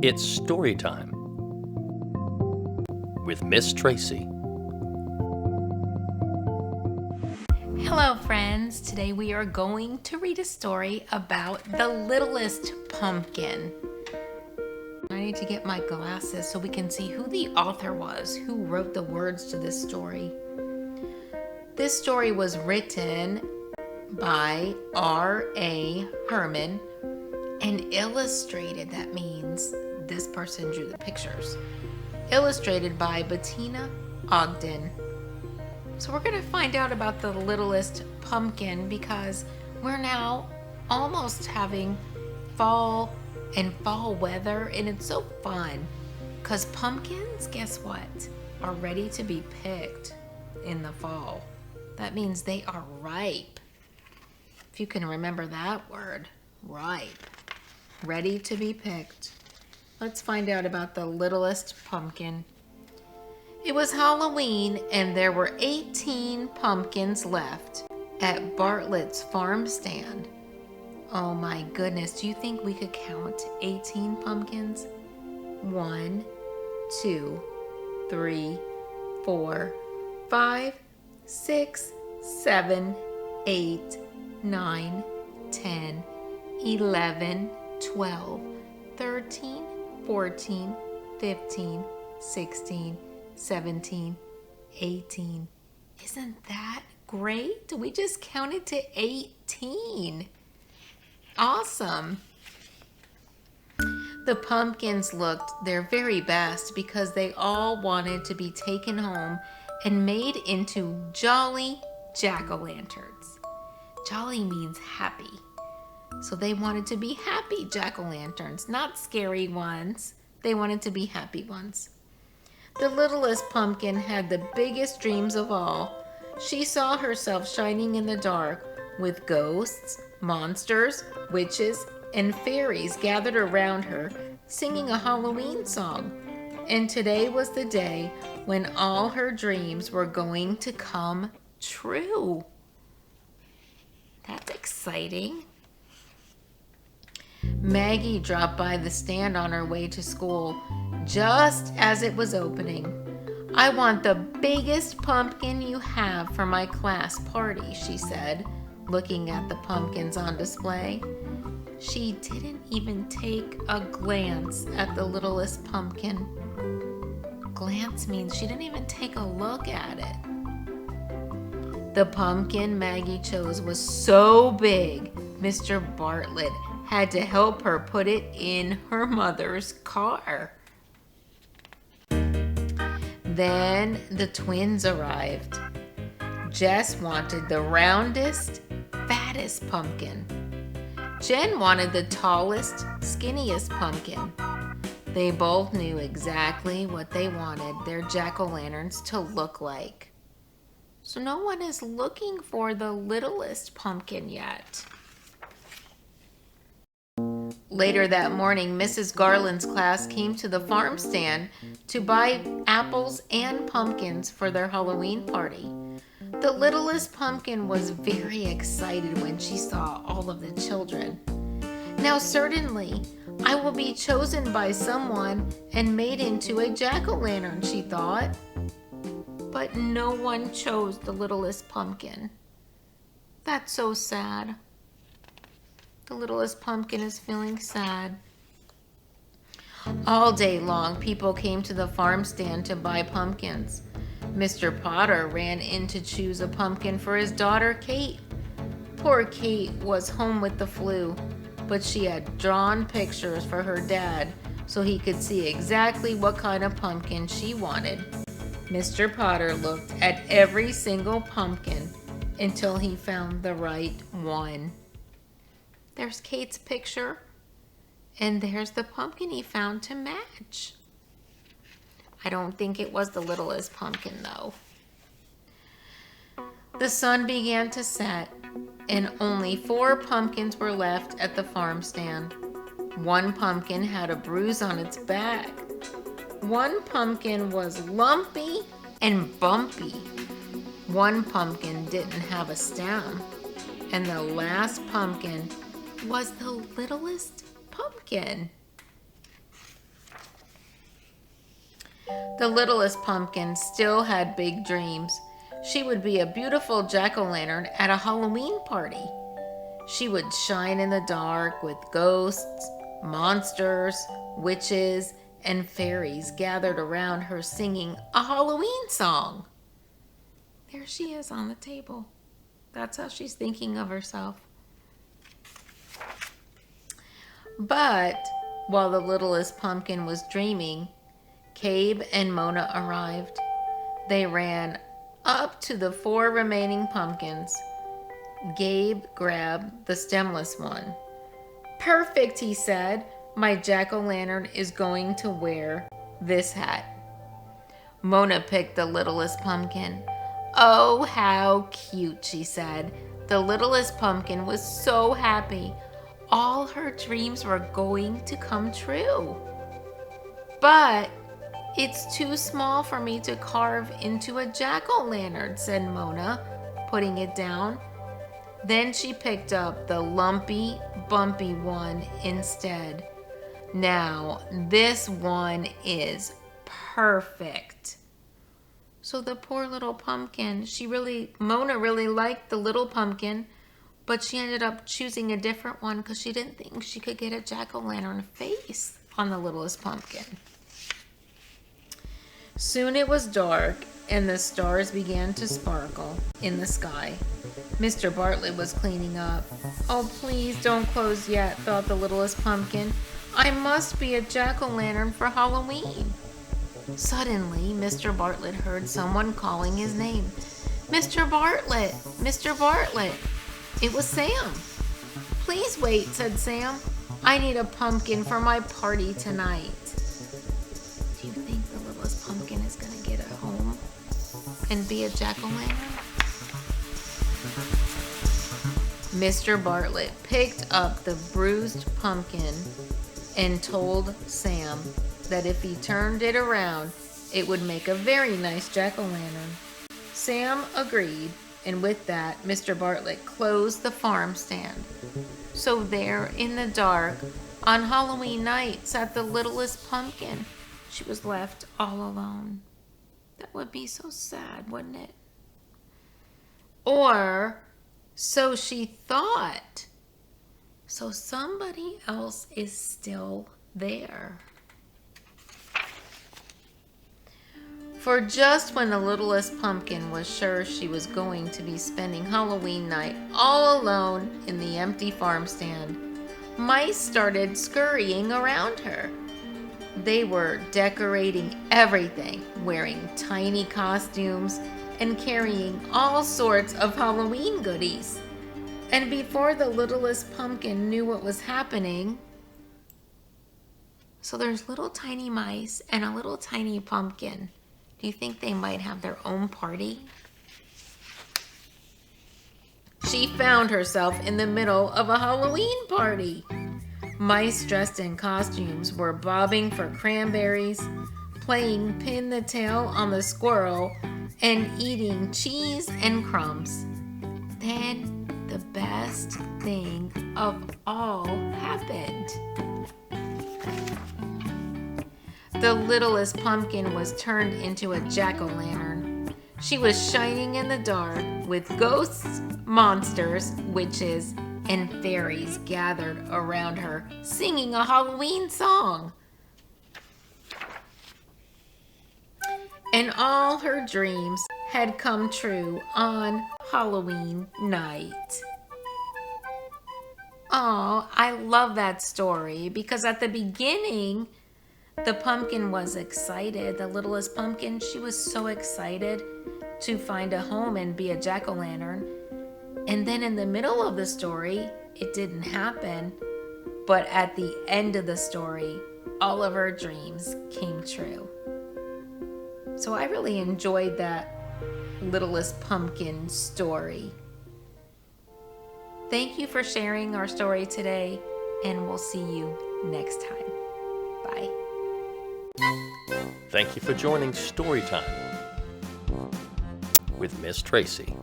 It's story time with Miss Tracy. Hello friends, today we are going to read a story about the Littlest Pumpkin. I need to get my glasses so we can see who the author was, who wrote the words to this story. This story was written by R.A. Herman and illustrated, that means this person drew the pictures, illustrated by Bettina Ogden. So we're going to find out about the Littlest Pumpkin because we're now almost having fall and fall weather, and it's so fun because pumpkins, guess what, are ready to be picked in the fall. That means they are ripe. If you can remember that word, ripe, ready to be picked. Let's find out about the Littlest Pumpkin. It was Halloween and there were 18 pumpkins left at Bartlett's farm stand. Oh my goodness, do you think we could count 18 pumpkins? 1, 2, 3, 4, 5, 6, 7, 8, 9, 10, 11, 12, 13, 14, 15, 16, 17, 18. Isn't that great? We just counted to 18. Awesome. The pumpkins looked their very best because they all wanted to be taken home and made into jolly jack-o'-lanterns. Jolly means happy. So they wanted to be happy jack-o'-lanterns, not scary ones. They wanted to be happy ones. The littlest pumpkin had the biggest dreams of all. She saw herself shining in the dark with ghosts, monsters, witches, and fairies gathered around her, singing a Halloween song. And today was the day when all her dreams were going to come true. That's exciting. Maggie dropped by the stand on her way to school just as it was opening. "I want the biggest pumpkin you have for my class party," she said, looking at the pumpkins on display. She didn't even take a glance at the littlest pumpkin. Glance means she didn't even take a look at it. The pumpkin Maggie chose was so big, Mr. Bartlett had to help her put it in her mother's car. Then the twins arrived. Jess wanted the roundest, fattest pumpkin. Jen wanted the tallest, skinniest pumpkin. They both knew exactly what they wanted their jack-o'-lanterns to look like. So no one is looking for the littlest pumpkin yet. Later that morning, Mrs. Garland's class came to the farm stand to buy apples and pumpkins for their Halloween party. The littlest pumpkin was very excited when she saw all of the children. "Now certainly, I will be chosen by someone and made into a jack-o'-lantern," she thought. But no one chose the littlest pumpkin. That's so sad. The littlest pumpkin is feeling sad. All day long, people came to the farm stand to buy pumpkins. Mr. Potter ran in to choose a pumpkin for his daughter, Kate. Poor Kate was home with the flu, but she had drawn pictures for her dad so he could see exactly what kind of pumpkin she wanted. Mr. Potter looked at every single pumpkin until he found the right one. There's Kate's picture, and there's the pumpkin he found to match. I don't think it was the littlest pumpkin, though. The sun began to set, and only 4 pumpkins were left at the farm stand. One pumpkin had a bruise on its back. One pumpkin was lumpy and bumpy. One pumpkin didn't have a stem. And the last pumpkin was the littlest pumpkin. The littlest pumpkin still had big dreams. She would be a beautiful jack-o'-lantern at a Halloween party. She would shine in the dark with ghosts, monsters, witches, and fairies gathered around her singing a Halloween song. There she is on the table. That's how she's thinking of herself. But while the littlest pumpkin was dreaming, Cabe and Mona arrived. They ran up to the 4 remaining pumpkins. Gabe grabbed the stemless one. "Perfect," he said. "My jack-o'-lantern is going to wear this hat." Mona picked the littlest pumpkin. "Oh, how cute," she said. The littlest pumpkin was so happy. All her dreams were going to come true. "But it's too small for me to carve into a jack-o'-lantern," said Mona, putting it down. Then she picked up the lumpy, bumpy one instead. "Now, this one is perfect." So the poor little pumpkin, Mona really liked the little pumpkin, but she ended up choosing a different one because she didn't think she could get a jack-o'-lantern face on the littlest pumpkin. Soon it was dark and the stars began to sparkle in the sky. Mr. Bartlett was cleaning up. "Oh, please don't close yet," thought the littlest pumpkin. "I must be a jack-o'-lantern for Halloween." Suddenly, Mr. Bartlett heard someone calling his name. "Mr. Bartlett! Mr. Bartlett!" It was Sam. "Please wait," said Sam. "I need a pumpkin for my party tonight." Do you think the littlest pumpkin is going to get a home and be a jack-o'-lantern? Mr. Bartlett picked up the bruised pumpkin and told Sam that if he turned it around, it would make a very nice jack-o'-lantern. Sam agreed, and with that, Mr. Bartlett closed the farm stand. So there in the dark, on Halloween night, sat the littlest pumpkin. She was left all alone. That would be so sad, wouldn't it? Or so she thought. So somebody else is still there. For just when the littlest pumpkin was sure she was going to be spending Halloween night all alone in the empty farm stand, mice started scurrying around her. They were decorating everything, wearing tiny costumes and carrying all sorts of Halloween goodies. And before the littlest pumpkin knew what was happening, so there's little tiny mice and a little tiny pumpkin. Do you think they might have their own party? She found herself in the middle of a Halloween party. Mice dressed in costumes were bobbing for cranberries, playing pin the tail on the squirrel, and eating cheese and crumbs. Then the best thing of all happened. The littlest pumpkin was turned into a jack-o'-lantern. She was shining in the dark with ghosts, monsters, witches, and fairies gathered around her, singing a Halloween song. And all her dreams had come true on Halloween night. Oh, I love that story because at the beginning, the pumpkin was excited. The littlest pumpkin, she was so excited to find a home and be a jack-o'-lantern. And then in the middle of the story, it didn't happen. But at the end of the story, all of her dreams came true. So I really enjoyed that Littlest Pumpkin story. Thank you for sharing our story today, and we'll see you next time. Bye. Thank you for joining Storytime with Miss Tracy.